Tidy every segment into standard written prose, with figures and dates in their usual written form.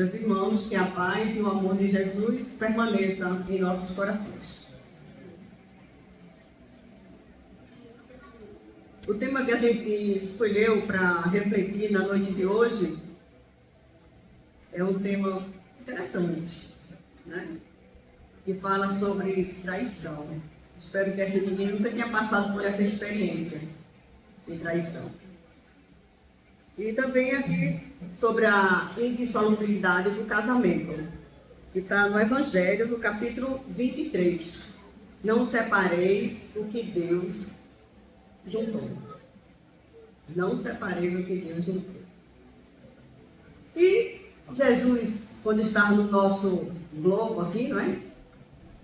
Meus irmãos, que a paz e o amor de Jesus permaneçam em nossos corações. O tema que a gente escolheu para refletir na noite de hoje é um tema interessante, né? Que fala sobre traição. Espero que aqui ninguém nunca tenha passado por essa experiência de traição. E também aqui sobre a indissolubilidade do casamento, que está no Evangelho, no capítulo 23. Não separeis o que Deus juntou. Não separeis o que Deus juntou. E Jesus, quando estava no nosso globo aqui, não é?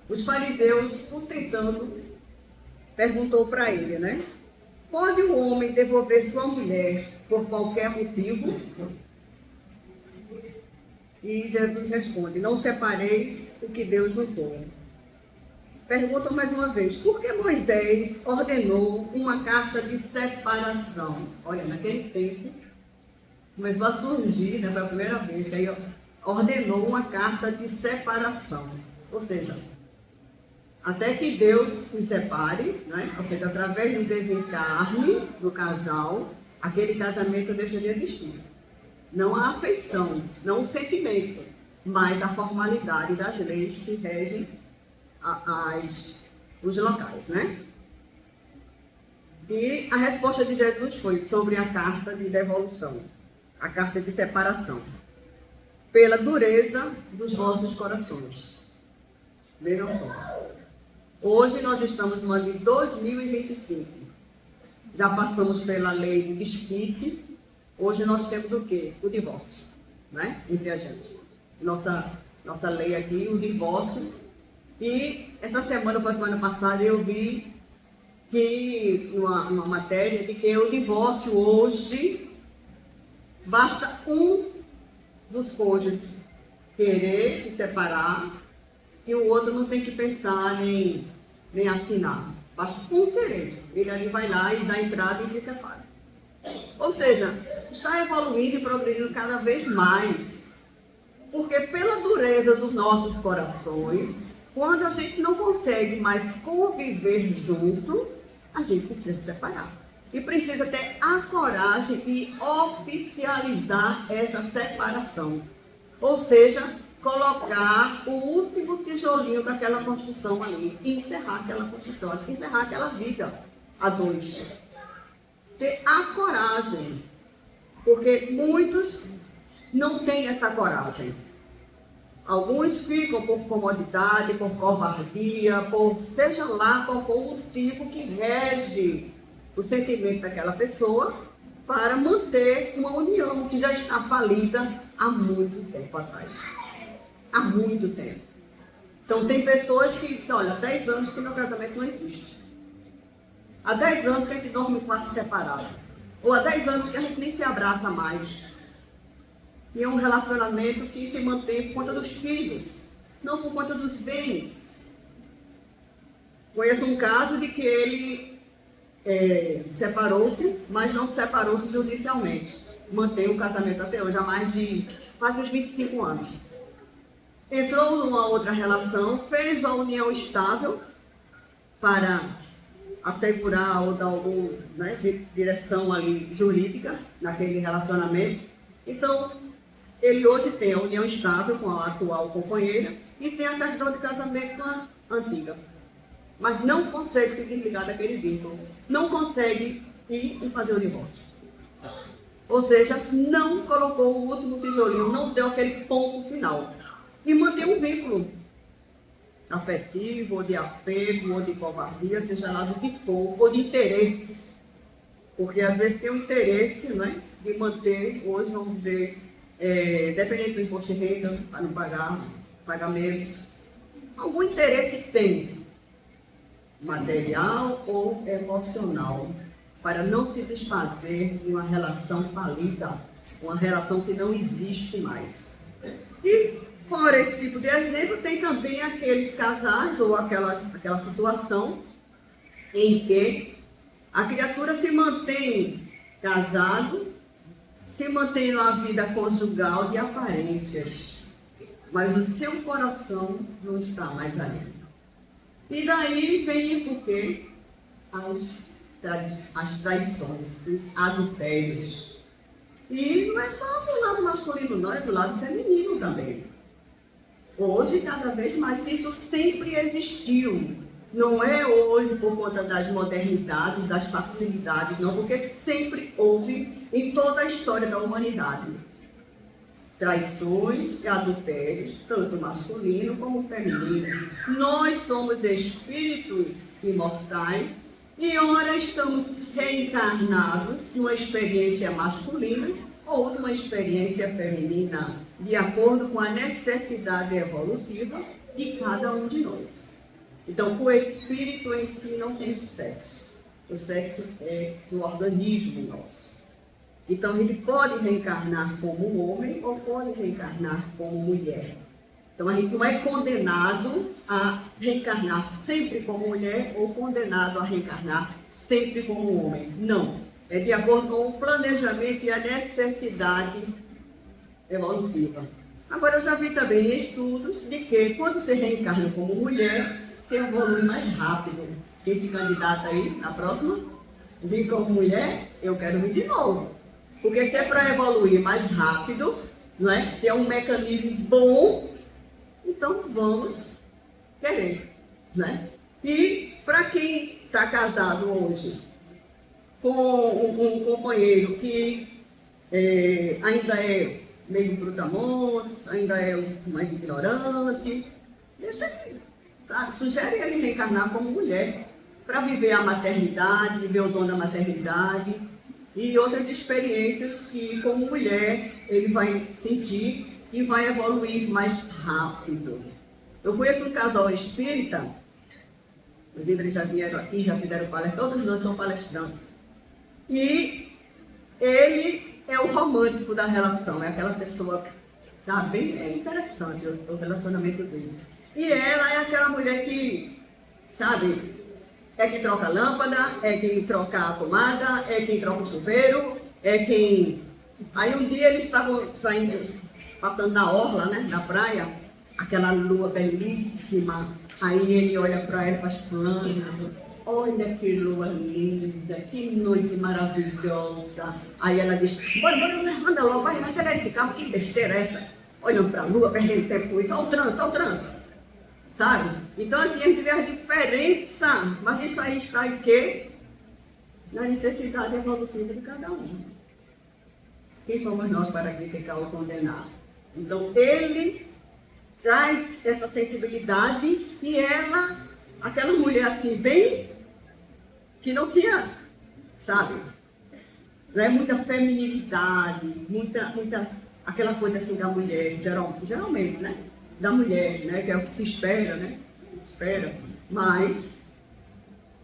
Os fariseus, o tentando, perguntou para ele, né? Pode o homem devolver sua mulher por qualquer motivo? E Jesus responde, não separeis o que Deus juntou. Pergunta mais uma vez, por que Moisés ordenou uma carta de separação? Olha, naquele tempo, começou a surgir, né, pela primeira vez, que aí ordenou uma carta de separação. Ou seja, até que Deus se separe, né? Ou seja, através do desencarne do casal, aquele casamento deixa de existir. Não a afeição, não o sentimento, mas a formalidade das leis que regem os locais, né? E a resposta de Jesus foi sobre a carta de devolução, a carta de separação, pela dureza dos vossos corações. Vejam só. Hoje nós estamos no ano de 2025. Já passamos pela lei do desquite. Hoje nós temos o quê? O divórcio, né? Entre a gente. Nossa lei aqui, o divórcio. E essa semana passada, eu vi que uma matéria de que o divórcio hoje basta um dos cônjuges querer se separar e o outro não tem que pensar nem assinar. Basta um querer. Ele ali vai lá e dá entrada e se separa. Ou seja, está evoluindo e progredindo cada vez mais. Porque pela dureza dos nossos corações, quando a gente não consegue mais conviver junto, a gente precisa se separar. E precisa ter a coragem de oficializar essa separação. Ou seja, colocar o último tijolinho daquela construção ali, e encerrar aquela construção, encerrar aquela vida a dois. Ter a coragem, porque muitos não têm essa coragem. Alguns ficam por comodidade, por covardia, por seja lá qual for o motivo que rege o sentimento daquela pessoa para manter uma união que já está falida há muito tempo atrás. Há muito tempo. Então tem pessoas que dizem, olha, há 10 anos que meu casamento não existe. Há 10 anos que a gente dorme em quarto separado. Ou há 10 anos que a gente nem se abraça mais. E é um relacionamento que se mantém por conta dos filhos, não por conta dos bens. Conheço um caso de que ele separou-se, mas não separou-se judicialmente. Mantém o casamento até hoje, há mais de quase uns 25 anos. Entrou numa outra relação, fez uma união estável para assegurar ou dar alguma direção ali jurídica naquele relacionamento. Então, ele hoje tem a união estável com a atual companheira e tem a certidão de casamento com a antiga. Mas não consegue se desligar daquele vínculo. Não consegue ir e fazer o divórcio. Ou seja, não colocou o último tijolinho, não deu aquele ponto final. E mantém um vínculo afetivo, ou de apego, ou de covardia, seja lá do que for, ou de interesse. Porque às vezes tem um interesse, né, de manter, hoje vamos dizer, dependendo do imposto de renda, para não pagar pagamentos. Algum interesse tem, material ou emocional, para não se desfazer de uma relação falida, uma relação que não existe mais. E fora esse tipo de exemplo, tem também aqueles casais ou aquela situação em que a criatura se mantém casado, se mantém numa vida conjugal de aparências, mas o seu coração não está mais ali. E daí vem porque as traições, os adultérios. E não é só do lado masculino, não, é do lado feminino também. Hoje, cada vez mais, isso sempre existiu. Não é hoje por conta das modernidades, das facilidades, não, porque sempre houve em toda a história da humanidade. Traições e adultérios, tanto masculino como feminino. Nós somos espíritos imortais e ora estamos reencarnados numa experiência masculina ou numa experiência feminina, de acordo com a necessidade evolutiva de cada um de nós. Então, o espírito em si não tem sexo. O sexo é do organismo nosso. Então, ele pode reencarnar como homem ou pode reencarnar como mulher. Então, a gente não é condenado a reencarnar sempre como mulher ou condenado a reencarnar sempre como homem. Não. É de acordo com o planejamento e a necessidade evolutiva. Agora, eu já vi também estudos de que quando você reencarna como mulher, você evolui mais rápido. Quem se candidata aí na próxima? Vim como mulher, eu quero vir de novo. Porque se é para evoluir mais rápido, não é? Se é um mecanismo bom, então vamos querer, né? E para quem está casado hoje com um companheiro que ainda é meio brutamontes, ainda é mais ignorante, deixa ele, sabe? Sugere ele reencarnar como mulher, para viver a maternidade, viver o dom da maternidade e outras experiências que, como mulher, ele vai sentir e vai evoluir mais rápido. Eu conheço um casal espírita, inclusive eles já vieram aqui, já fizeram palestra, todos nós são palestrantes. E ele é o romântico da relação, é aquela pessoa, sabe, é interessante o relacionamento dele. E ela é aquela mulher que, sabe, é quem troca a lâmpada, é quem troca a tomada, é quem troca o chuveiro, é quem... Aí um dia eles estavam saindo, passando na orla, né, na praia, aquela lua belíssima, aí ele olha para ela e faz fulano, olha que lua linda, que noite maravilhosa. Aí ela diz, bora, anda logo, vai acelerar esse carro, que besteira é essa? Olhando para a lua, perdendo tempo com isso, olha o trânsito. Sabe? Então, assim, a gente vê a diferença, mas isso aí está em quê? Na necessidade evolutiva de cada um. Quem somos nós para criticar ou condenar? Então, ele traz essa sensibilidade e ela, aquela mulher assim, bem, que não tinha, sabe? Não é muita feminilidade, muita, aquela coisa assim da mulher, geralmente, né? Da mulher, né? Que é o que se espera, né? Espera. Mas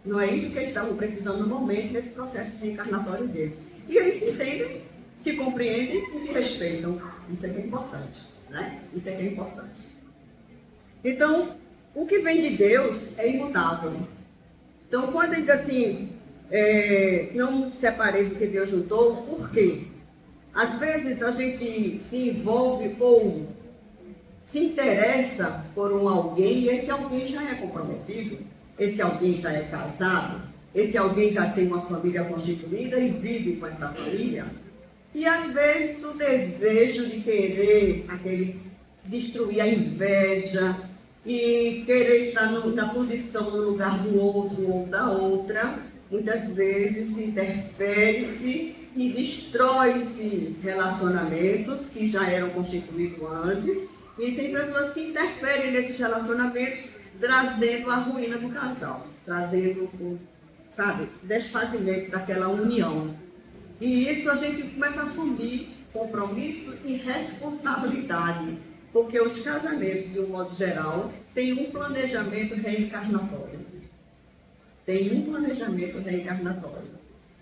não é isso que eles estavam precisando no momento, nesse processo reencarnatório deles. E eles se entendem, se compreendem e se respeitam. Isso é que é importante, né? Isso é que é importante. Então, o que vem de Deus é imutável. Então, quando ele diz assim, não separeis do que Deus juntou, por quê? Às vezes a gente se envolve ou se interessa por um alguém e esse alguém já é comprometido, esse alguém já é casado, esse alguém já tem uma família constituída e vive com essa família. E às vezes o desejo de querer destruir a inveja e querer estar na posição, no lugar do outro ou da outra, muitas vezes interfere-se e destrói-se relacionamentos que já eram constituídos antes. E tem pessoas que interferem nesses relacionamentos, trazendo a ruína do casal, trazendo o, sabe, desfazimento daquela união. E isso a gente começa a assumir compromisso e responsabilidade, porque os casamentos, de um modo geral, têm um planejamento reencarnatório. Tem um planejamento reencarnatório.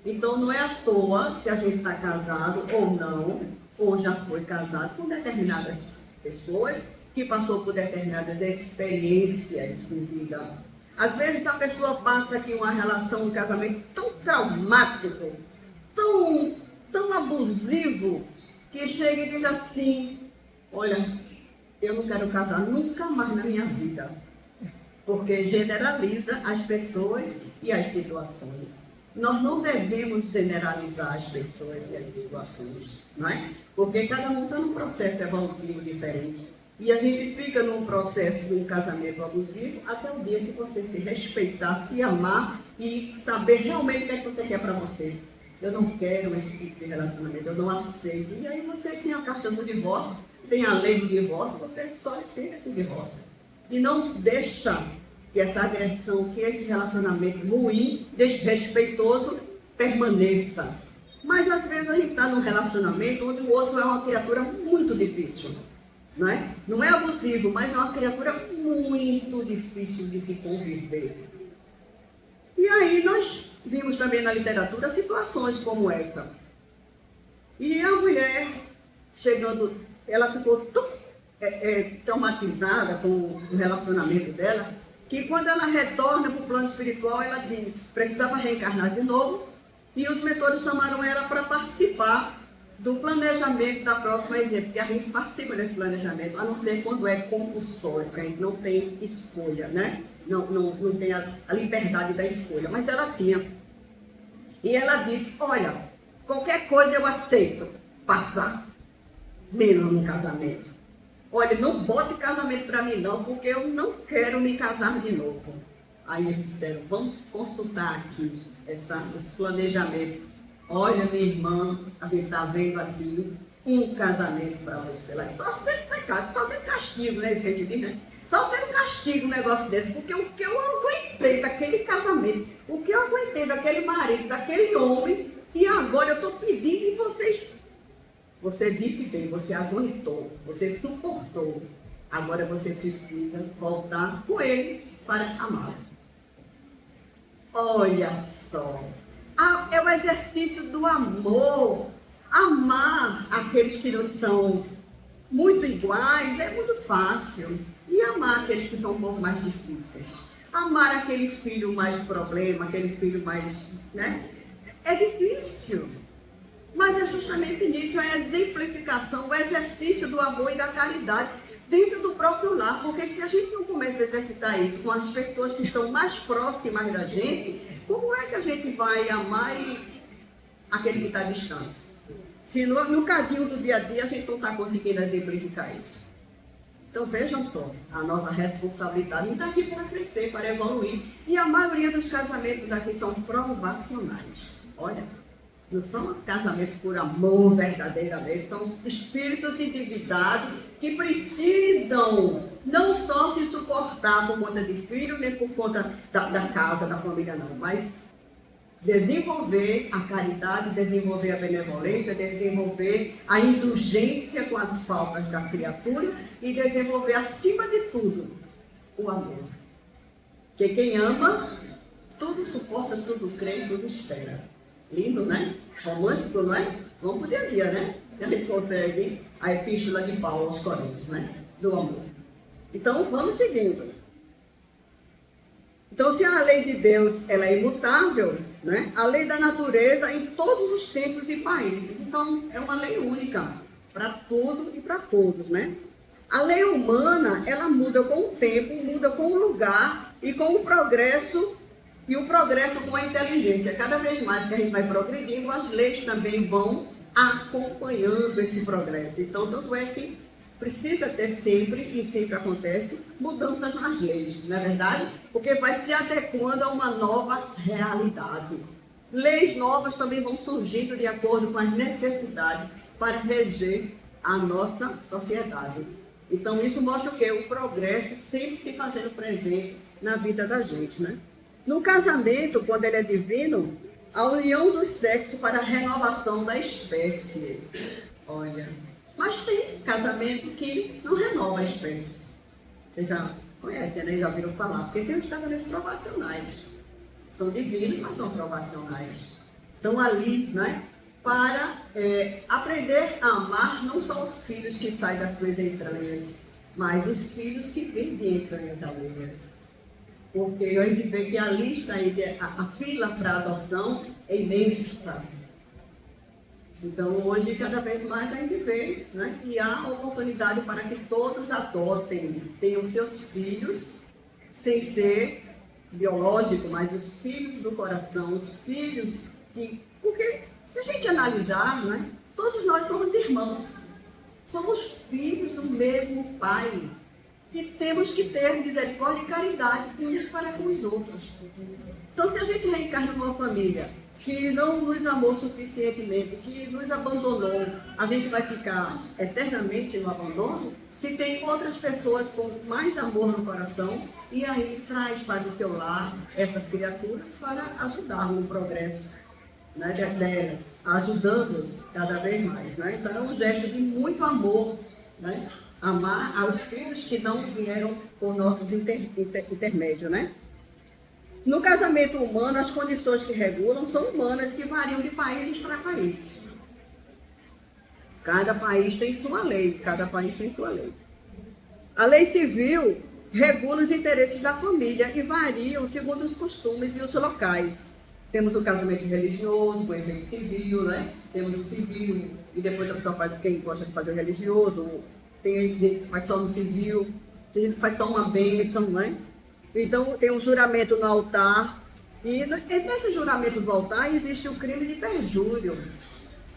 Então não é à toa que a gente está casado ou não, ou já foi casado com determinadas pessoas que passou por determinadas experiências de vida. Às vezes a pessoa passa aqui uma relação, um casamento tão traumático, tão tão abusivo que chega e diz assim: olha, eu não quero casar nunca mais na minha vida. Porque generaliza as pessoas e as situações. Nós não devemos generalizar as pessoas e as situações, não é? Porque cada um está num processo evolutivo diferente. E a gente fica num processo de um casamento abusivo até o dia que você se respeitar, se amar e saber realmente o que é que você quer para você. Eu não quero esse tipo de relacionamento, eu não aceito. E aí você tem a carta do divórcio, tem a lei do divórcio, você só aceita esse divórcio. E não deixa que essa agressão, que esse relacionamento ruim, desrespeitoso, permaneça. Mas às vezes a gente está num relacionamento onde o outro é uma criatura muito difícil. Não é? Não é abusivo, mas é uma criatura muito difícil de se conviver. E aí nós vimos também na literatura situações como essa. E a mulher, chegando, ela ficou tão traumatizada com o relacionamento dela, que quando ela retorna para o plano espiritual, ela diz, precisava reencarnar de novo, e os mentores chamaram ela para participar do planejamento da próxima exemplo, porque a gente participa desse planejamento, a não ser quando é compulsório, porque a gente não tem escolha, né? Não tem a liberdade da escolha, mas ela tinha. E ela disse, olha, qualquer coisa eu aceito passar, menos no casamento. Olha, não bote casamento para mim não, porque eu não quero me casar de novo. Aí eles disseram, vamos consultar aqui esse planejamento. Olha, minha irmã, a gente está vendo aqui um casamento para você. Ela disse, só sendo pecado, só sendo castigo, né? Isso que a gente diz, né? Só sendo castigo um negócio desse, porque o que eu aguentei daquele casamento, o que eu aguentei daquele marido, daquele homem, e agora eu estou pedindo e vocês... Você disse bem, você aguentou, você suportou. Agora você precisa voltar com ele para amar. Olha só, é o exercício do amor. Amar aqueles que não são muito iguais é muito fácil. E amar aqueles que são um pouco mais difíceis. Amar aquele filho mais problema, aquele filho mais... né? É difícil. Mas é justamente nisso, a exemplificação, o exercício do amor e da caridade dentro do próprio lar. Porque se a gente não começa a exercitar isso com as pessoas que estão mais próximas da gente, como é que a gente vai amar aquele que está distante? Se no cadinho do dia a dia a gente não está conseguindo exemplificar isso. Então vejam só, a nossa responsabilidade está aqui para crescer, para evoluir. E a maioria dos casamentos aqui são provacionais. Olha, não são casamentos por amor verdadeiramente, são espíritos endividados que precisam não só se suportar por conta de filho, nem por conta da casa, da família, não, mas desenvolver a caridade, desenvolver a benevolência, desenvolver a indulgência com as faltas da criatura e desenvolver, acima de tudo, o amor. Porque quem ama, tudo suporta, tudo crê, tudo espera. Lindo, né? Romântico, não é? Vamos pro dia a dia, né? A gente consegue a epístola de Paulo aos Coríntios, né? Do amor. Então, vamos seguindo. Então, se a lei de Deus ela é imutável, né? A lei da natureza em todos os tempos e países. Então, é uma lei única para tudo e para todos, né? A lei humana, ela muda com o tempo, muda com o lugar e com o progresso. E o progresso com a inteligência. Cada vez mais que a gente vai progredindo, as leis também vão acompanhando esse progresso. Então, tanto é que precisa ter sempre, e sempre acontece, mudanças nas leis, não é verdade? Porque vai se adequando a uma nova realidade. Leis novas também vão surgindo de acordo com as necessidades para reger a nossa sociedade. Então, isso mostra o quê? O progresso sempre se fazendo presente na vida da gente, né? No casamento, quando ele é divino, a união dos sexos para a renovação da espécie. Olha, mas tem casamento que não renova a espécie. Vocês já conhecem, né? Já ouviram falar. Porque tem os casamentos provacionais. São divinos, mas são provacionais. Estão ali, né? Para aprender a amar não só os filhos que saem das suas entranhas, mas os filhos que vêm de entranhas alheias. Porque a gente vê que a lista, a fila para adoção é imensa. Então, hoje, cada vez mais a gente vê, né, que há oportunidade para que todos adotem, tenham seus filhos, sem ser biológico, mas os filhos do coração, os filhos que... Porque, se a gente analisar, né, todos nós somos irmãos, somos filhos do mesmo Pai, e temos que ter misericórdia e caridade uns para com os outros. Então, se a gente reencarna numa família que não nos amou suficientemente, que nos abandonou, a gente vai ficar eternamente no abandono? Se tem outras pessoas com mais amor no coração, e aí traz para o seu lar essas criaturas para ajudar no progresso, né, delas, ajudando-os cada vez mais. Né? Então, é um gesto de muito amor, né? Amar aos filhos que não vieram por nossos intermédios, né? No casamento humano, as condições que regulam são humanas, que variam de países para países. Cada país tem sua lei, cada país tem sua lei. A lei civil regula os interesses da família e variam segundo os costumes e os locais. Temos o casamento religioso, o evento civil, né? Temos o civil, e depois a pessoa faz, quem gosta de fazer o religioso, tem gente que faz só no civil, tem gente que faz só uma bênção, né? Então, tem um juramento no altar, e nesse juramento do altar existe o crime de perjúrio.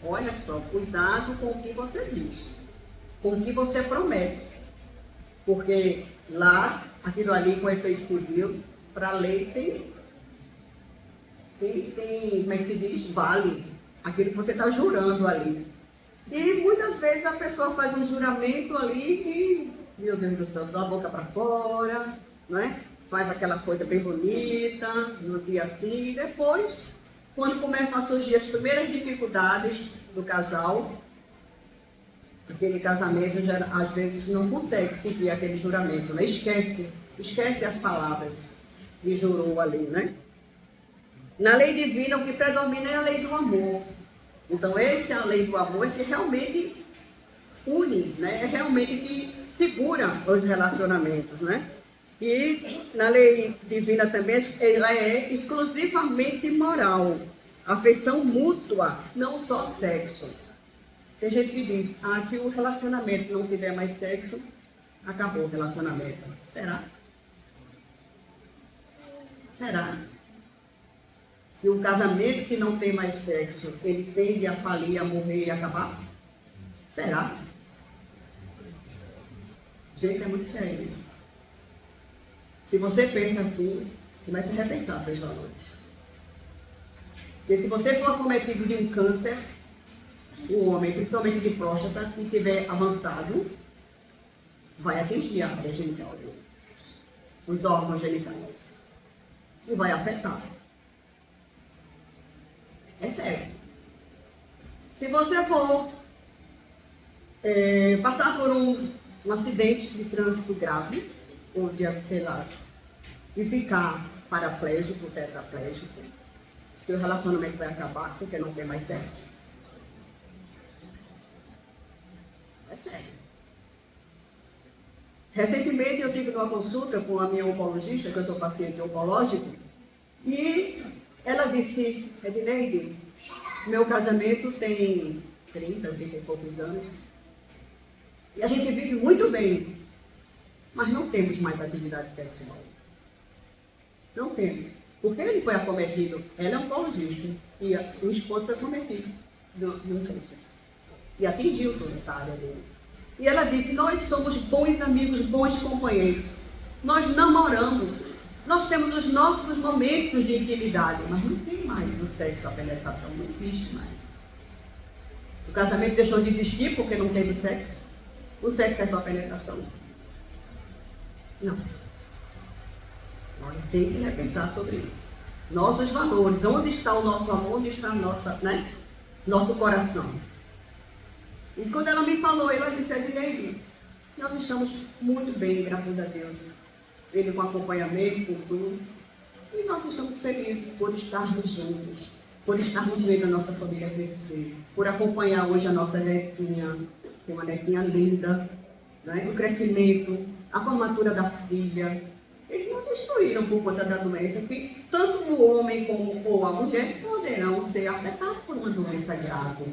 Olha só, cuidado com o que você diz, com o que você promete. Porque lá, aquilo ali com efeito civil, para a lei tem, como é que se diz? Vale aquilo que você está jurando ali. E muitas vezes a pessoa faz um juramento ali que, meu Deus do céu, dá a boca para fora, não é? Faz aquela coisa bem bonita, no dia assim, e depois, quando começam a surgir as primeiras dificuldades do casal, aquele casamento já, às vezes não consegue seguir aquele juramento, né? Esquece as palavras que jurou ali, né? Na lei divina, o que predomina é a lei do amor. Então, essa é a lei do amor que realmente une, né? É realmente que segura os relacionamentos, né? E na lei divina também, ela é exclusivamente moral. Afeição mútua, não só sexo. Tem gente que diz, se o relacionamento não tiver mais sexo, acabou o relacionamento. Será? Será? E um casamento que não tem mais sexo, ele tende a falir, a morrer e acabar? Será? Gente, é muito sério isso. Se você pensa assim, comece a repensar seus valores. Porque se você for acometido de um câncer, o homem, principalmente de próstata, e tiver avançado, vai atingir a área genital dele, os órgãos genitais, e vai afetar. É sério. Se você for passar por um acidente de trânsito grave, ou de, sei lá, e ficar paraplégico, tetraplégico, seu relacionamento vai acabar porque não tem mais sexo. É sério. Recentemente eu tive uma consulta com a minha oncologista, que eu sou paciente oncológico, e ela disse, Edneide, meu casamento tem 30 e poucos anos, e a gente vive muito bem, mas não temos mais atividade sexual. Não temos. Porque ele foi acometido, ela é oncologista, e o esposo foi acometido de um câncer. E atingiu toda essa área dele. E ela disse, nós somos bons amigos, bons companheiros. Nós namoramos. Nós temos os nossos momentos de intimidade, mas não tem mais o sexo, a penetração, não existe mais. O casamento deixou de existir porque não teve sexo. O sexo é só penetração. Não. Nós temos que repensar sobre isso. Nossos valores, onde está o nosso amor, onde está nosso coração. E quando ela me falou, ela disse, Edneide, nós estamos muito bem, graças a Deus. Ele com acompanhamento, com tudo. E nós estamos felizes por estarmos juntos, por estarmos vendo a nossa família crescer, por acompanhar hoje a nossa netinha, tem uma netinha linda, né? O crescimento, a formatura da filha. Eles não destruíram por conta da doença, que tanto o homem como a mulher poderão ser afetados por uma doença grave.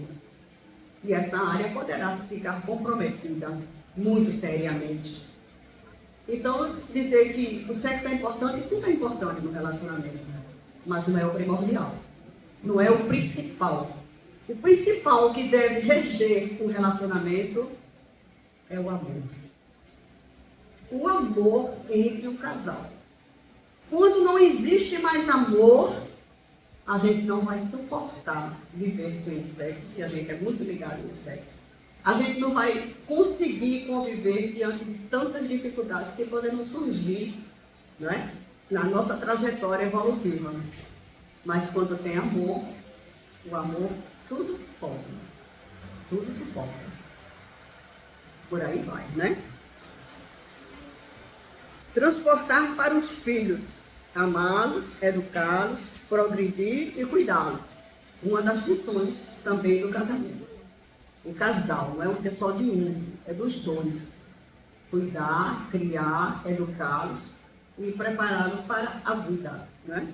E essa área poderá ficar comprometida muito seriamente. Então, dizer que o sexo é importante, tudo é importante no relacionamento, mas não é o primordial, não é o principal. O principal que deve reger o relacionamento é o amor. O amor entre o casal. Quando não existe mais amor, a gente não vai suportar viver sem o sexo, se a gente é muito ligado no sexo. A gente não vai conseguir conviver diante de tantas dificuldades que podem surgir, não é? Na nossa trajetória evolutiva. Mas quando tem amor, o amor, tudo pode. Tudo se pode. Por aí vai, né? Transportar para os filhos, amá-los, educá-los, progredir e cuidá-los. Uma das funções também do casamento. O casal, não é só de um, é dos dois. Cuidar, criar, educá-los e prepará-los para a vida, né?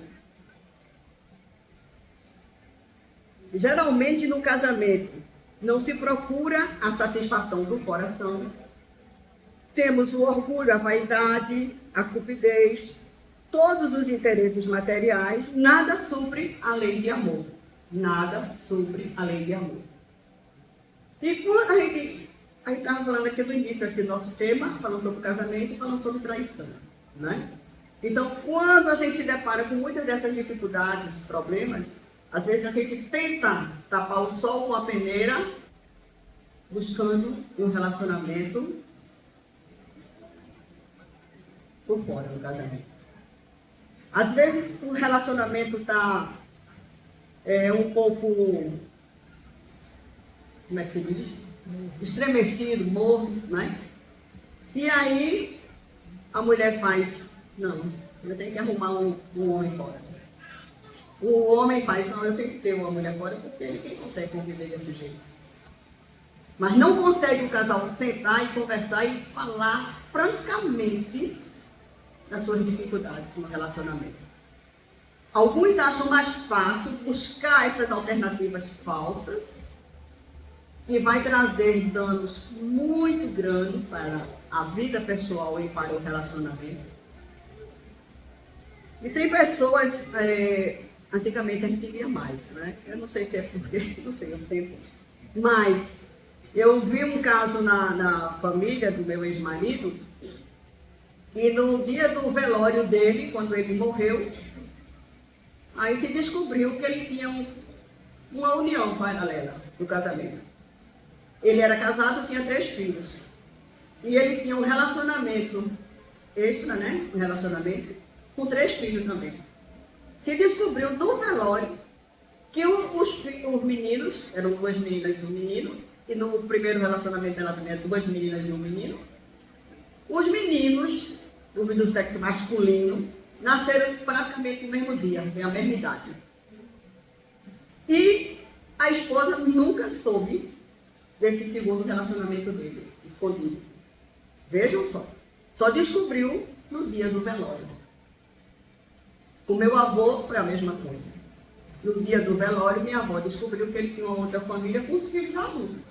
Geralmente no casamento não se procura a satisfação do coração. Temos o orgulho, a vaidade, a cupidez, todos os interesses materiais, nada supre a lei de amor. Nada supre a lei de amor. E quando a gente estava falando aqui no início aqui do nosso tema, falando sobre casamento e falando sobre traição, né? Então, quando a gente se depara com muitas dessas dificuldades, problemas, às vezes a gente tenta tapar o sol com a peneira, buscando um relacionamento por fora do casamento. Às vezes o relacionamento está um pouco, como é que se diz? Estremecido, morto, né? E aí a mulher faz, não, eu tenho que arrumar um homem fora. O homem faz, não, eu tenho que ter uma mulher fora, porque ninguém consegue conviver desse jeito. Mas não consegue o casal sentar e conversar e falar francamente das suas dificuldades no relacionamento. Alguns acham mais fácil buscar essas alternativas falsas e vai trazer danos muito grandes para a vida pessoal e para o relacionamento. E tem pessoas, antigamente a gente via mais, né? Eu não sei se é porque, não sei o tempo, mas eu vi um caso na família do meu ex-marido, e no dia do velório dele, quando ele morreu, aí se descobriu que ele tinha uma união paralela do casamento. Ele era casado, tinha 3 filhos. E ele tinha um relacionamento extra, né? Um relacionamento com 3 filhos também. Se descobriu no velório que os meninos, eram 2 meninas e um menino, e no primeiro relacionamento ela também era 2 meninas e um menino. Os meninos, os do sexo masculino, nasceram praticamente no mesmo dia, tem a mesma idade. E a esposa nunca soube desse segundo relacionamento dele, escondido. Vejam só. Só descobriu no dia do velório. O meu avô foi a mesma coisa. No dia do velório, minha avó descobriu que ele tinha uma outra família com os filhos adultos.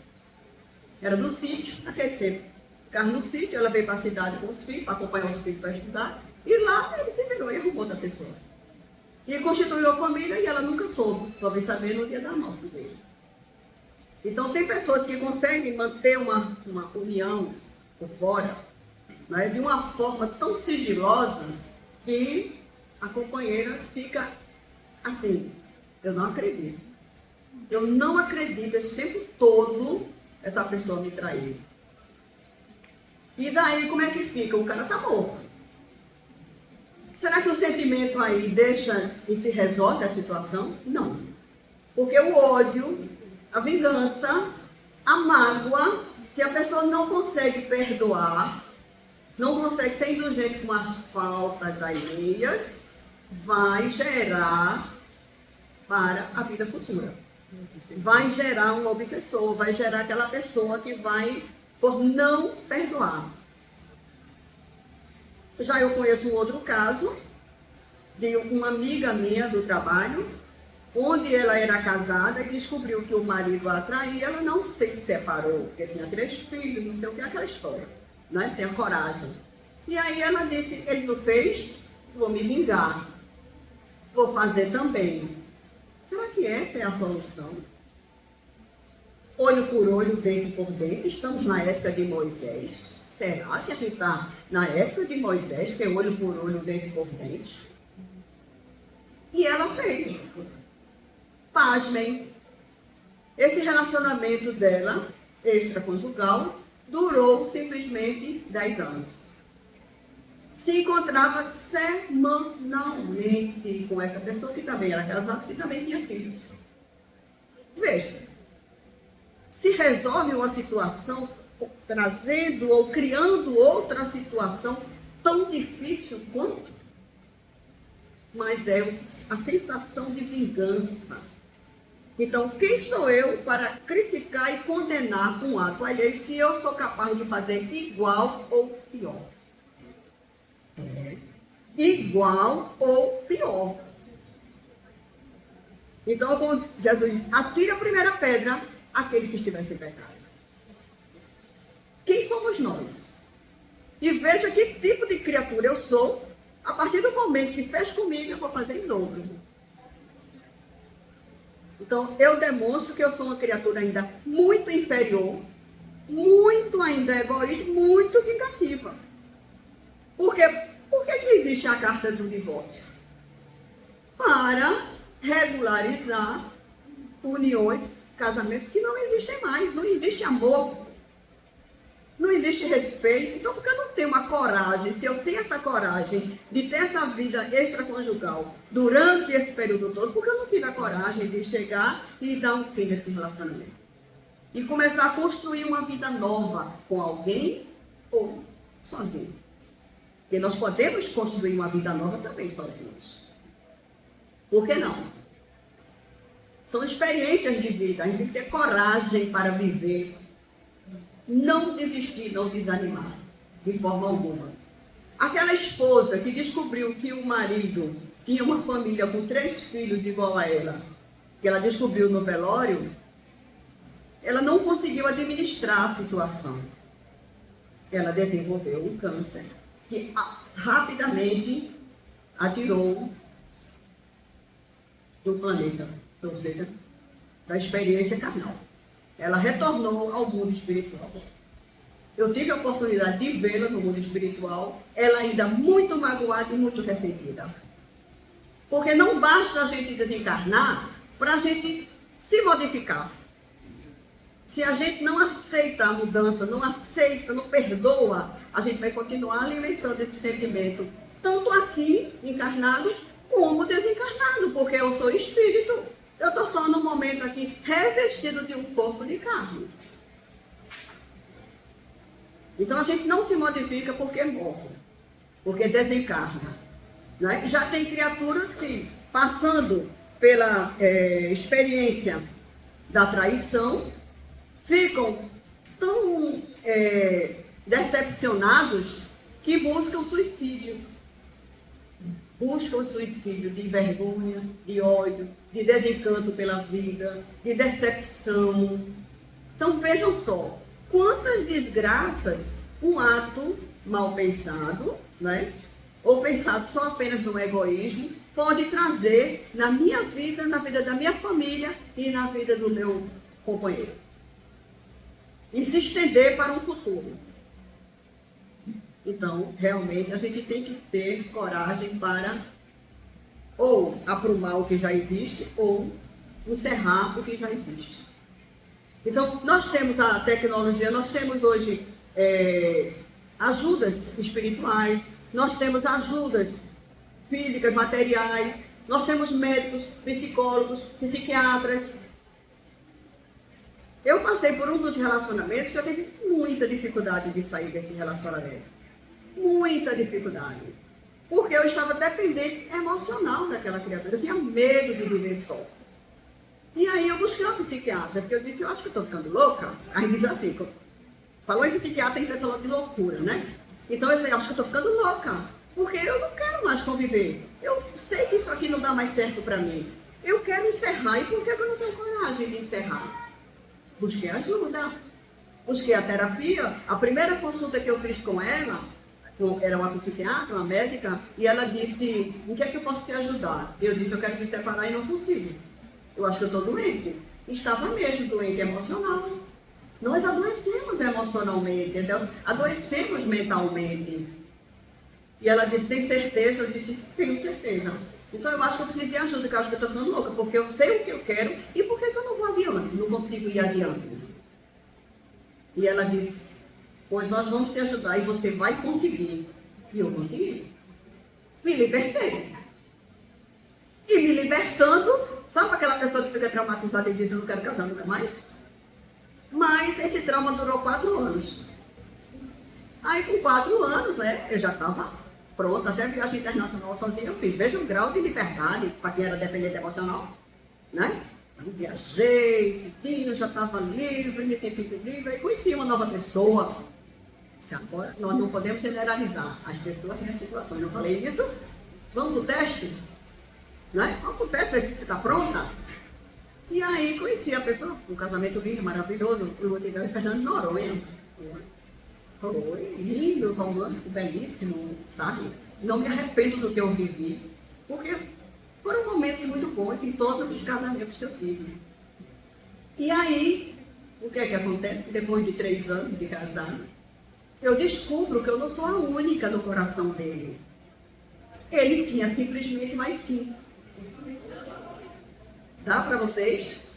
Era do sítio, naquele tempo. Ficava no sítio, ela veio para a cidade com os filhos, para acompanhar os filhos para estudar. E lá ele se virou e arrumou outra pessoa. E constituiu a família e ela nunca soube. Só veio saber no dia da morte dele. Então tem pessoas que conseguem manter uma união por fora, né, de uma forma tão sigilosa que a companheira fica assim, eu não acredito. Eu não acredito, esse tempo todo essa pessoa me traiu. E daí como é que fica? O cara tá morto. Será que o sentimento aí deixa e se resolve a situação? Não. Porque o ódio, a vingança, a mágoa, se a pessoa não consegue perdoar, não consegue ser indulgente com as faltas alheias, vai gerar para a vida futura. Vai gerar um obsessor, vai gerar aquela pessoa que vai por não perdoar. Já eu conheço um outro caso de uma amiga minha do trabalho onde ela era casada e descobriu que o marido a atraía, ela não se separou, porque tinha 3 filhos, não sei o que, aquela história, né? Tenha coragem. E aí ela disse, ele não fez, vou me vingar, vou fazer também. Será que essa é a solução? Olho por olho, dente por dente, estamos na época de Moisés. Será que a gente está na época de Moisés, que é olho por olho, dente por dente? E ela fez. Pasmem, esse relacionamento dela, extraconjugal, durou simplesmente 10 anos. Se encontrava semanalmente com essa pessoa que também era casada e também tinha filhos. Veja, se resolve uma situação trazendo ou criando outra situação tão difícil quanto, mas é a sensação de vingança. Então, quem sou eu para criticar e condenar um ato alheio se eu sou capaz de fazer igual ou pior? Igual ou pior. Então, como Jesus diz, atire a primeira pedra aquele que estiver sem pecado. Quem somos nós? E veja que tipo de criatura eu sou. A partir do momento que fez comigo, eu vou fazer em dobro. Então, eu demonstro que eu sou uma criatura ainda muito inferior, muito ainda egoísta, muito vingativa. Por que existe a carta do divórcio? Para regularizar uniões, casamentos que não existem mais, não existe amor, não existe respeito. Então, por que eu não tenho uma coragem, se eu tenho essa coragem de ter essa vida extraconjugal durante esse período todo, por que eu não tive a coragem de chegar e dar um fim nesse relacionamento? E começar a construir uma vida nova com alguém ou sozinho. Porque nós podemos construir uma vida nova também sozinhos. Por que não? São experiências de vida, a gente tem que ter coragem para viver. Não desistir, não desanimar, de forma alguma. Aquela esposa que descobriu que o marido tinha uma família com 3 filhos igual a ela, que ela descobriu no velório, ela não conseguiu administrar a situação. Ela desenvolveu um câncer que rapidamente a tirou do planeta, ou seja, da experiência carnal. Ela retornou ao mundo espiritual. Eu tive a oportunidade de vê-la no mundo espiritual, ela ainda muito magoada e muito ressentida. Porque não basta a gente desencarnar para a gente se modificar. Se a gente não aceita a mudança, não aceita, não perdoa, a gente vai continuar alimentando esse sentimento, tanto aqui, encarnado, como desencarnado, porque eu sou espírito. Eu estou só no momento aqui, revestido de um corpo de carne. Então a gente não se modifica porque morre, porque desencarna. Né? Já tem criaturas que, passando pela experiência da traição, ficam tão decepcionados que buscam suicídio. Buscam suicídio de vergonha, de ódio, de desencanto pela vida, de decepção. Então vejam só, quantas desgraças um ato mal pensado, né, ou pensado só apenas no egoísmo, pode trazer na minha vida, na vida da minha família e na vida do meu companheiro. E se estender para um futuro. Então, realmente, a gente tem que ter coragem para ou aprumar o que já existe, ou encerrar o que já existe. Então, nós temos a tecnologia, nós temos hoje ajudas espirituais, nós temos ajudas físicas, materiais, nós temos médicos, psicólogos, psiquiatras. Eu passei por um dos relacionamentos que eu tive muita dificuldade de sair desse relacionamento. Muita dificuldade. Porque eu estava dependente emocional daquela criatura. Eu tinha medo de viver só. E aí eu busquei uma psiquiatra, porque eu disse, eu acho que eu estou ficando louca. Aí diz assim, falou em psiquiatra, tem impressão de loucura, né? Então eu acho que eu estou ficando louca, porque eu não quero mais conviver. Eu sei que isso aqui não dá mais certo para mim. Eu quero encerrar, e por que eu não tenho coragem de encerrar? Busquei ajuda, busquei a terapia. A primeira consulta que eu fiz com ela, era uma psiquiatra, uma médica, e ela disse, em que é que eu posso te ajudar? Eu disse, eu quero me separar e não consigo. Eu acho que eu estou doente. Estava mesmo doente emocional. Nós adoecemos emocionalmente, então, adoecemos mentalmente. E ela disse, tem certeza? Eu disse, tenho certeza. Então eu acho que eu preciso de ajuda, porque eu acho que eu estou ficando louca, porque eu sei o que eu quero e por que eu não vou adiante, não consigo ir adiante. E ela disse, pois nós vamos te ajudar e você vai conseguir. E eu consegui. Me libertei. E me libertando, sabe aquela pessoa que fica traumatizada e diz, eu não quero casar nunca mais? Mas esse trauma durou 4 anos. Aí com 4 anos, né, eu já estava pronta, até a viagem internacional sozinha eu fiz. Veja o grau de liberdade para quem era dependente emocional, né? Eu viajei, eu já estava livre, me sentindo livre, e conheci uma nova pessoa. Agora, nós não podemos generalizar as pessoas nessa situação. Eu falei isso, vamos para o teste? Né? Vamos para o teste, ver se você está pronta. E aí conheci a pessoa, um casamento lindo, maravilhoso, o Rodrigo Fernando Noronha. Foi lindo, romântico, belíssimo, sabe? Não me arrependo do que eu vivi, porque foram momentos muito bons em todos os casamentos que eu tive. E aí, o que é que acontece? Depois de 3 anos de casado, eu descubro que eu não sou a única no coração dele. Ele tinha simplesmente mais 5. Dá para vocês?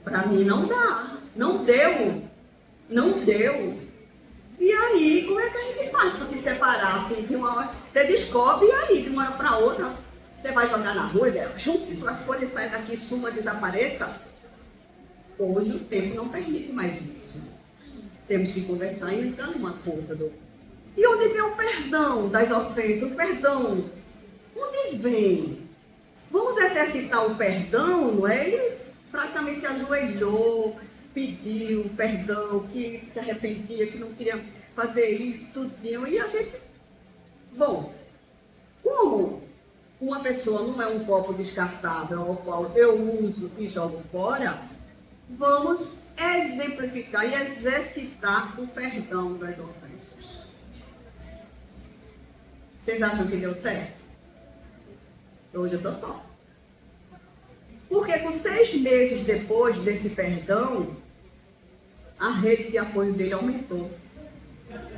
Para mim não dá. Não deu. Não deu. E aí, como é que a gente faz para se separar? Assim, de uma hora, você descobre e aí, de uma hora para outra, você vai jogar na rua, junte suas coisas, sai daqui, suma, desapareça. Hoje o tempo não permite mais isso. Temos que conversar e entrar numa acordo. E onde vem o perdão das ofensas? O perdão, onde vem? Vamos exercitar o perdão, não é? Ele praticamente se ajoelhou, pediu perdão, que se arrependia, que não queria fazer isso, tudinho. E a gente... Bom, como uma pessoa não é um copo descartável ao qual eu uso e jogo fora, vamos exemplificar e exercitar o perdão das ofensas. Vocês acham que deu certo? Hoje eu estou só. Porque com 6 meses depois desse perdão, a rede de apoio dele aumentou.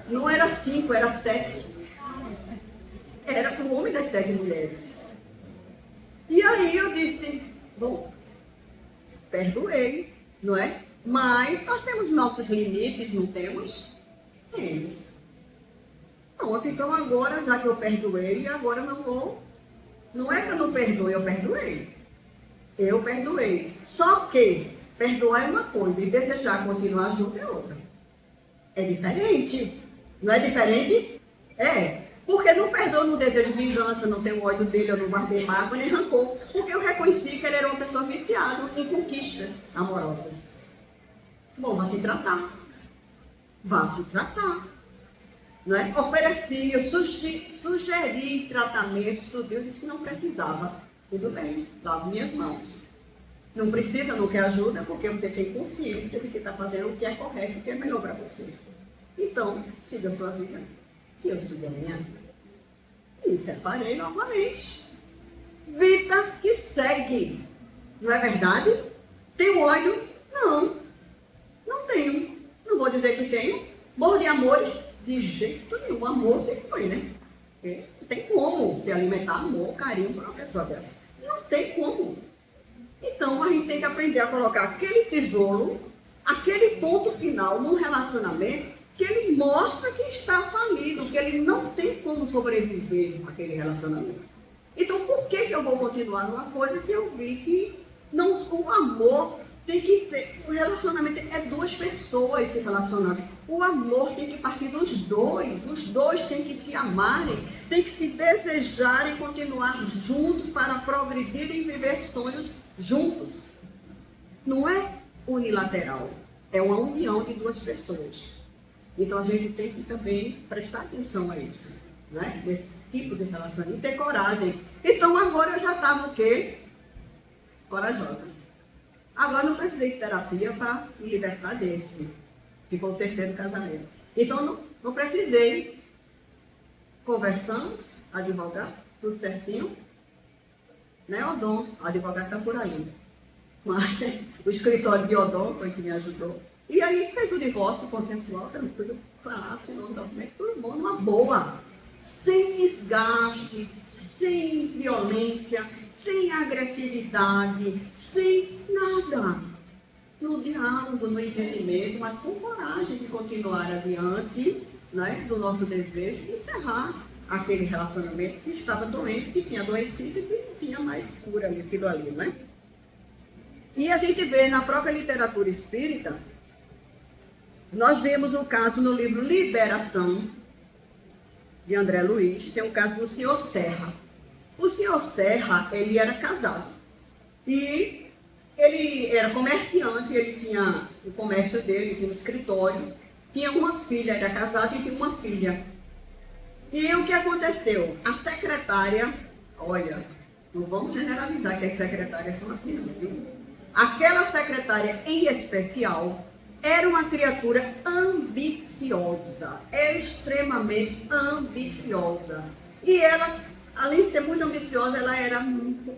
Não era 5, era 7. Era para o homem das 7 mulheres. E aí eu disse, bom, perdoei, não é? Mas nós temos nossos limites, não temos? Temos. Pronto, então agora, já que eu perdoei, agora não vou... Não é que eu não perdoe, eu perdoei. Eu perdoei. Só que perdoar é uma coisa e desejar continuar junto é outra. É diferente. Não é diferente? É. Porque não perdoa, não desejo vingança, não tenho ódio dele, eu não guardei mágoa nem rancor. Porque eu reconheci que ele era uma pessoa viciada em conquistas amorosas. Bom, vá se tratar. Vá se tratar. Não é? Ofereci, eu sugeri tratamentos, tudo, eu disse que não precisava. Tudo bem, lavo minhas mãos. Não precisa, não quer ajuda, porque você tem consciência de que está fazendo o que é correto, o que é melhor para você. Então, siga a sua vida. E eu sigo a minha vida. E separei novamente. Vida que segue. Não é verdade? Tenho ódio? Não. Não tenho. Não vou dizer que tenho. Morro de amores? De jeito nenhum. Amor sempre foi, né? Porque não tem como se alimentar amor, carinho por uma pessoa dessa. Não tem como. Então, a gente tem que aprender a colocar aquele tijolo, aquele ponto final num relacionamento que ele mostra que está falido, que ele não tem como sobreviver àquele relacionamento. Então, por que eu vou continuar numa coisa que eu vi que não, o amor tem que ser... O relacionamento é 2 pessoas se relacionando. O amor tem que partir dos 2. Os 2 têm que se amarem, têm que se desejarem e continuar juntos para progredir e viver sonhos juntos. Não é unilateral. É uma união de 2 pessoas. Então a gente tem que também prestar atenção a isso, né? Desse tipo de relacionamento e ter coragem. Então agora eu já estava o quê? corajosa. Agora não precisei de terapia para me libertar desse. Ficou o terceiro casamento. Então não precisei. Conversamos, advogado, tudo certinho. Né, Odon? O advogado está por aí. Mas o escritório de Odon foi que me ajudou. E aí fez o divórcio consensual, tranquilo, fácil, um documento, tudo bom, numa boa. Sem desgaste, sem violência, sem agressividade, sem nada. No diálogo, no entendimento, mas com coragem de continuar adiante, né, do nosso desejo de encerrar aquele relacionamento que estava doente, que tinha adoecido e que não tinha mais cura naquilo ali, né? E a gente vê na própria literatura espírita, nós vemos o caso no livro Liberação, de André Luiz, tem o caso do senhor Serra. O senhor Serra, ele era casado. E ele era comerciante, ele tinha o comércio dele, tinha um escritório, tinha uma filha, era casado e tinha uma filha. E o que aconteceu? A secretária, olha, não vamos generalizar que as secretárias são assim, não, viu? Aquela secretária em especial era uma criatura ambiciosa, extremamente ambiciosa. E ela, além de ser muito ambiciosa, ela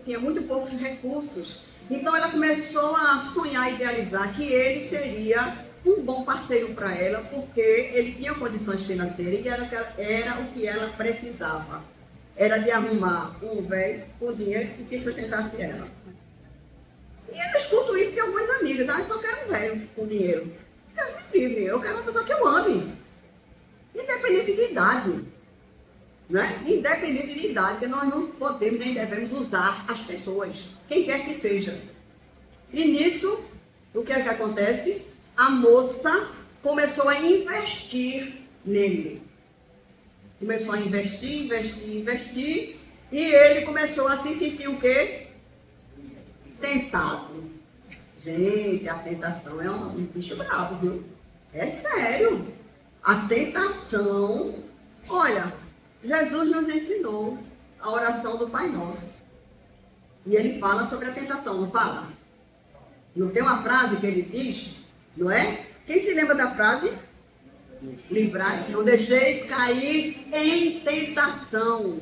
tinha muito poucos recursos. Então ela começou a sonhar e idealizar que ele seria um bom parceiro para ela, porque ele tinha condições financeiras e era o que ela precisava. Era de arrumar um velho com dinheiro que sustentasse ela. E eu escuto isso de algumas amigas. Eu só quero um velho com dinheiro. Eu quero uma pessoa que eu ame. Independente de idade. Né? Independente de idade, que nós não podemos nem devemos usar as pessoas. Quem quer que seja. E nisso, o que é que acontece? A moça começou a investir nele. Começou a investir. E ele começou a se sentir o quê? Tentado. Gente, a tentação é um bicho bravo, viu? É sério. A tentação... Olha, Jesus nos ensinou a oração do Pai Nosso. E ele fala sobre a tentação, não fala? Não tem uma frase que ele diz, não é? Quem se lembra da frase? Livrai, não deixeis cair em tentação,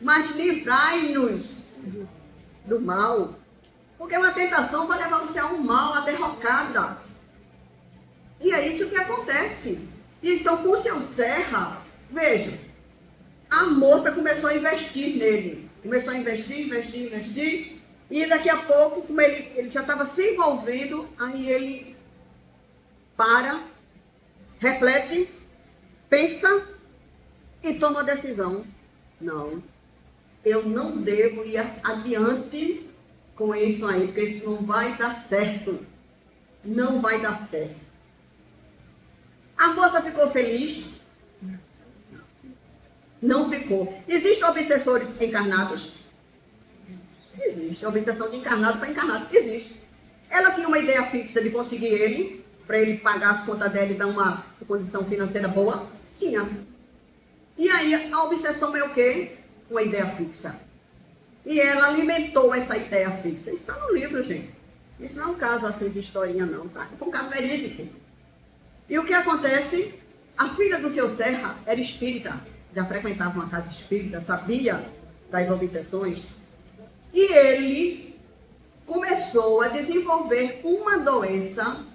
mas livrai-nos do mal. Porque uma tentação vai levar você a um mal, a derrocada. E é isso que acontece. Então, com o seu Serra, veja, a moça começou a investir nele. Começou a investir. E daqui a pouco, como ele já estava se envolvendo, aí ele para, reflete, pensa e toma a decisão. Não, eu não devo ir adiante com isso aí, porque isso não vai dar certo. Não vai dar certo. A moça ficou feliz? Não ficou. Existem obsessores encarnados? Existe. Obsessão de encarnado para encarnado. Existe. Ela tinha uma ideia fixa de conseguir ele, para ele pagar as contas dela e dar uma condição financeira boa? Tinha. E aí, a obsessão é o quê? Uma ideia fixa. E ela alimentou essa ideia fixa. Isso está no livro, gente. Isso não é um caso assim de historinha, não, tá? É um caso verídico. E o que acontece? A filha do seu Serra era espírita. Já frequentava uma casa espírita, sabia das obsessões. E ele começou a desenvolver uma doença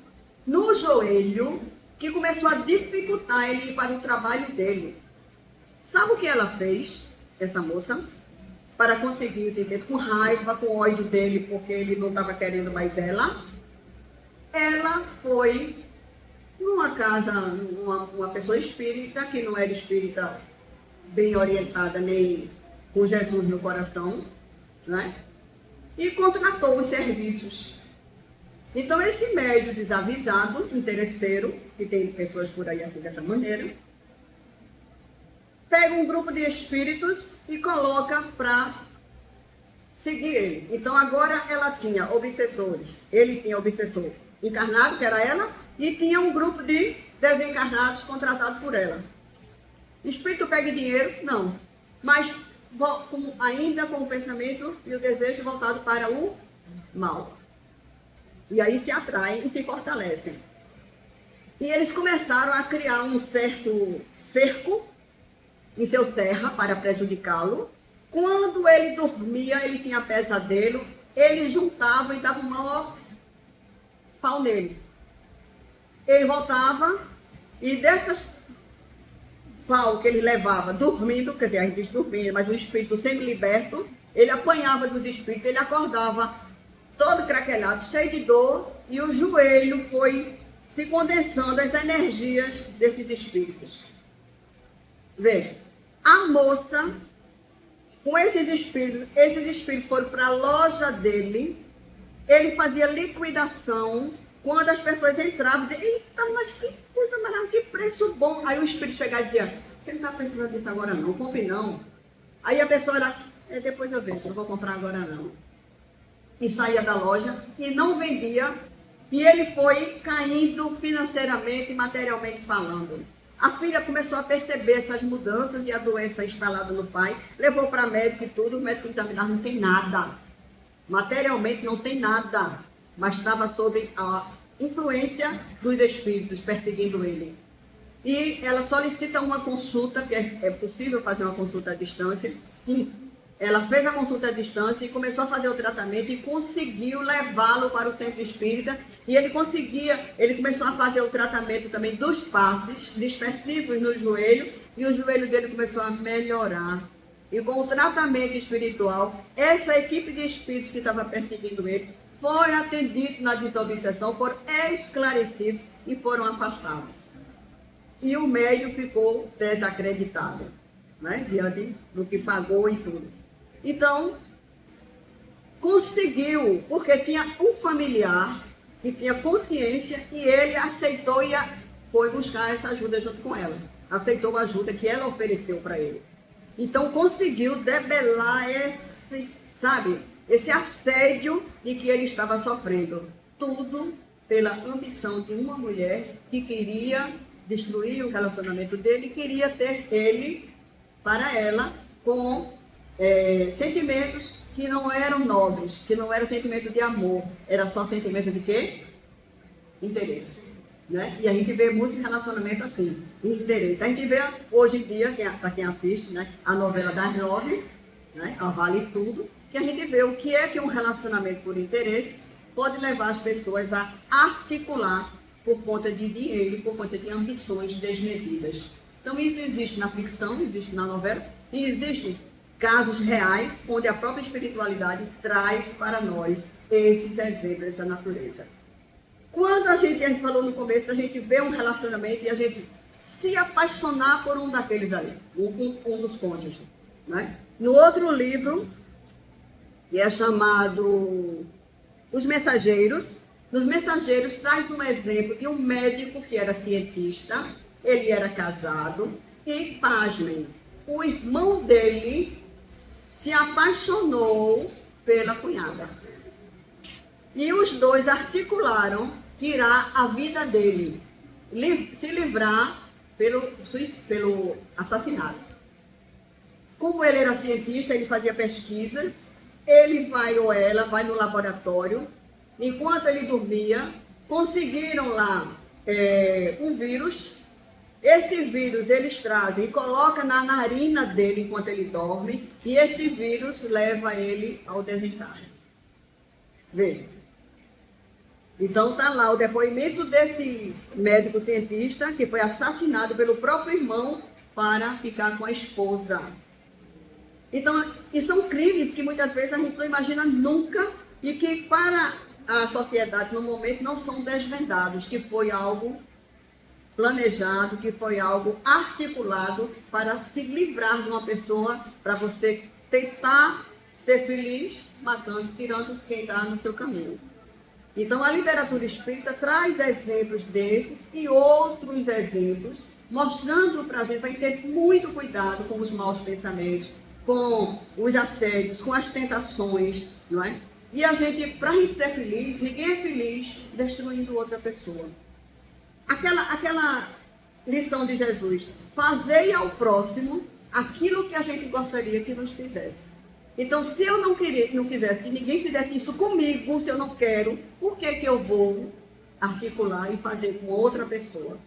no joelho que começou a dificultar ele ir para o trabalho dele. Sabe o que ela fez, essa moça? Para conseguir os intentos, com raiva, com ódio dele, porque ele não estava querendo mais ela. Ela foi numa casa, uma pessoa espírita, que não era espírita bem orientada, nem com Jesus no coração, né? E contratou os serviços. Então, esse médium desavisado, interesseiro, que tem pessoas por aí assim dessa maneira, pega um grupo de espíritos e coloca para seguir ele. Então, agora ela tinha obsessores. Ele tinha obsessor encarnado, que era ela, e tinha um grupo de desencarnados contratado por ela. Espírito pega dinheiro? Não. Mas ainda com o pensamento e o desejo voltado para o mal. E aí se atraem e se fortalecem. E eles começaram a criar um certo cerco em seu serra para prejudicá-lo. Quando ele dormia, ele tinha pesadelo, ele juntava e dava o maior pau nele. Ele voltava e dessas pau que ele levava dormindo, quer dizer, a gente diz dormindo, mas o espírito semi-liberto, ele apanhava dos espíritos, ele acordava todo craquelado, cheio de dor, e o joelho foi se condensando as energias desses espíritos. Veja, a moça, com esses espíritos foram para a loja dele, ele fazia liquidação. Quando as pessoas entravam, diziam, eita, mas que coisa maravilhosa, que preço bom. Aí o espírito chegava e dizia, você não está precisando disso agora não, compre não. Aí a pessoa era, depois eu vejo, não vou comprar agora não. E saía da loja e não vendia. E ele foi caindo financeiramente e materialmente falando. A filha começou a perceber essas mudanças e a doença instalada no pai. Levou para médico e tudo, o médico examinar, não tem nada. Materialmente não tem nada. Mas estava sob a influência dos espíritos perseguindo ele. E ela solicita uma consulta, que é possível fazer uma consulta à distância? Sim. Ela fez a consulta à distância e começou a fazer o tratamento e conseguiu levá-lo para o centro espírita. E ele começou a fazer o tratamento também dos passes dispersivos no joelho, e o joelho dele começou a melhorar. E com o tratamento espiritual, essa equipe de espíritos que estava perseguindo ele foi atendido na desobsessão, foram esclarecidos e foram afastados. E o médium ficou desacreditado, né, diante do que pagou e tudo. Então, conseguiu, porque tinha um familiar que tinha consciência e ele aceitou e foi buscar essa ajuda junto com ela. Aceitou a ajuda que ela ofereceu para ele. Então, conseguiu debelar esse assédio de que ele estava sofrendo. Tudo pela ambição de uma mulher que queria destruir o relacionamento dele, queria ter ele para ela com sentimentos que não eram nobres, que não era sentimento de amor, era só sentimento de quê? Interesse. Né? E a gente vê muitos relacionamentos assim, de interesse. A gente vê hoje em dia, para quem assiste, né, a novela das 9, né, a Vale Tudo, que a gente vê o que é que um relacionamento por interesse pode levar as pessoas a articular por conta de dinheiro, por conta de ambições desmedidas. Então isso existe na ficção, existe na novela, e existem casos reais onde a própria espiritualidade traz para nós esses exemplos dessa natureza. Quando a gente falou no começo, a gente vê um relacionamento e a gente se apaixonar por um daqueles ali, um dos cônjuges. Né? No outro livro, que é chamado Os Mensageiros, nos Mensageiros traz um exemplo de um médico que era cientista, ele era casado e, pasmem, o irmão dele se apaixonou pela cunhada. E os dois articularam tirar a vida dele, se livrar pelo assassinato. Como ele era cientista, ele fazia pesquisas, ele ou ela vai no laboratório, enquanto ele dormia, conseguiram lá um vírus. Esse vírus eles trazem e colocam na narina dele enquanto ele dorme, e esse vírus leva ele ao desencarne. Veja. Então está lá o depoimento desse médico cientista que foi assassinado pelo próprio irmão para ficar com a esposa. Então, e são crimes que muitas vezes a gente não imagina nunca e que para a sociedade no momento não são desvendados, que foi algo planejado, que foi algo articulado para se livrar de uma pessoa, para você tentar ser feliz, matando, tirando quem está no seu caminho. Então a literatura espírita traz exemplos desses e outros exemplos, mostrando para a gente ter muito cuidado com os maus pensamentos, com os assédios, com as tentações, não é? E a gente, para a gente ser feliz, ninguém é feliz destruindo outra pessoa. Aquela lição de Jesus, fazei ao próximo aquilo que a gente gostaria que nos fizesse. Então, se eu não quisesse que ninguém fizesse isso comigo, se eu não quero, por que que eu vou articular e fazer com outra pessoa?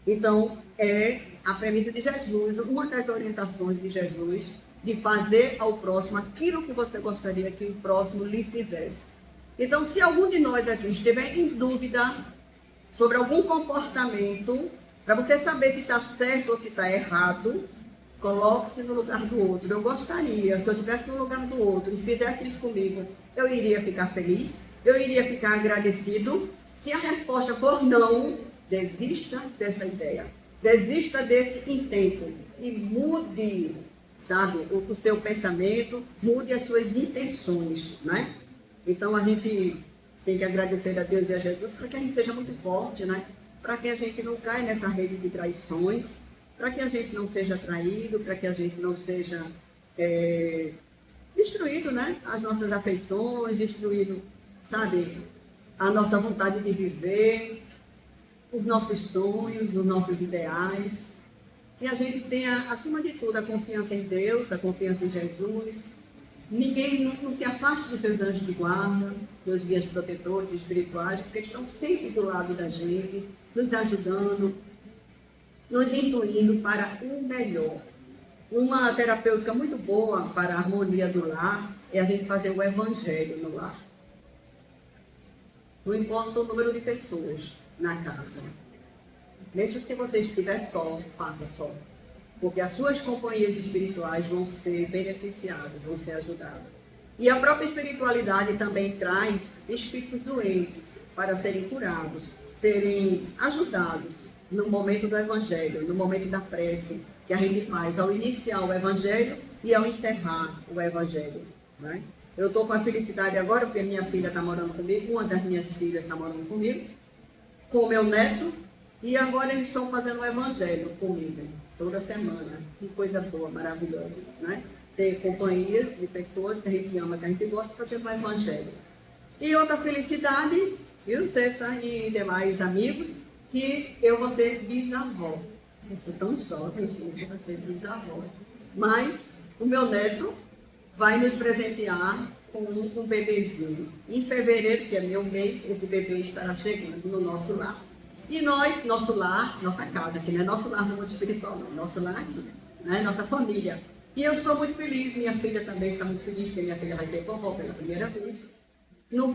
Então, é a premissa de Jesus, uma das orientações de Jesus, de fazer ao próximo aquilo que você gostaria que o próximo lhe fizesse. Então, se algum de nós aqui estiver em dúvida sobre algum comportamento, para você saber se está certo ou se está errado, coloque-se no lugar do outro. Eu gostaria, se eu estivesse no lugar do outro, se fizesse isso comigo, eu iria ficar feliz, eu iria ficar agradecido. Se a resposta for não, desista dessa ideia, desista desse intento e mude, sabe, o seu pensamento, mude as suas intenções, né? Então a gente tem que agradecer a Deus e a Jesus para que a gente seja muito forte, né? Para que a gente não caia nessa rede de traições, para que a gente não seja traído, para que a gente não seja destruído, né? As nossas afeições, destruído, sabe, a nossa vontade de viver, os nossos sonhos, os nossos ideais. E a gente tenha, acima de tudo, a confiança em Deus, a confiança em Jesus. Ninguém não se afaste dos seus anjos de guarda, dos guias protetores espirituais, porque eles estão sempre do lado da gente, nos ajudando, nos intuindo para o melhor. Uma terapêutica muito boa para a harmonia do lar é a gente fazer o evangelho no lar. Não importa o número de pessoas na casa. Mesmo que se você estiver só, faça só. Porque as suas companhias espirituais vão ser beneficiadas, vão ser ajudadas. E a própria espiritualidade também traz espíritos doentes para serem curados, serem ajudados no momento do Evangelho, no momento da prece que a gente faz ao iniciar o Evangelho e ao encerrar o Evangelho, né? Eu estou com a felicidade agora, porque minha filha está morando comigo, uma das minhas filhas está morando comigo, com o meu neto, e agora eles estão fazendo o Evangelho comigo, toda semana. Que coisa boa, maravilhosa, né? Ter companhias de pessoas que a gente ama, que a gente gosta de fazer o Evangelho. E outra felicidade, viu, César e demais amigos, que eu vou ser bisavó. Eu sou tão jovem, gente, eu vou ser bisavó. Mas o meu neto vai nos presentear com um bebezinho. Em fevereiro, que é meu mês, esse bebê estará chegando no nosso lar. E nós, nosso lar, nossa casa, que não é nosso lar no mundo espiritual, não, nosso lar aqui, né? Nossa família. E eu estou muito feliz, minha filha também está muito feliz, porque minha filha vai ser vovó pela primeira vez. Não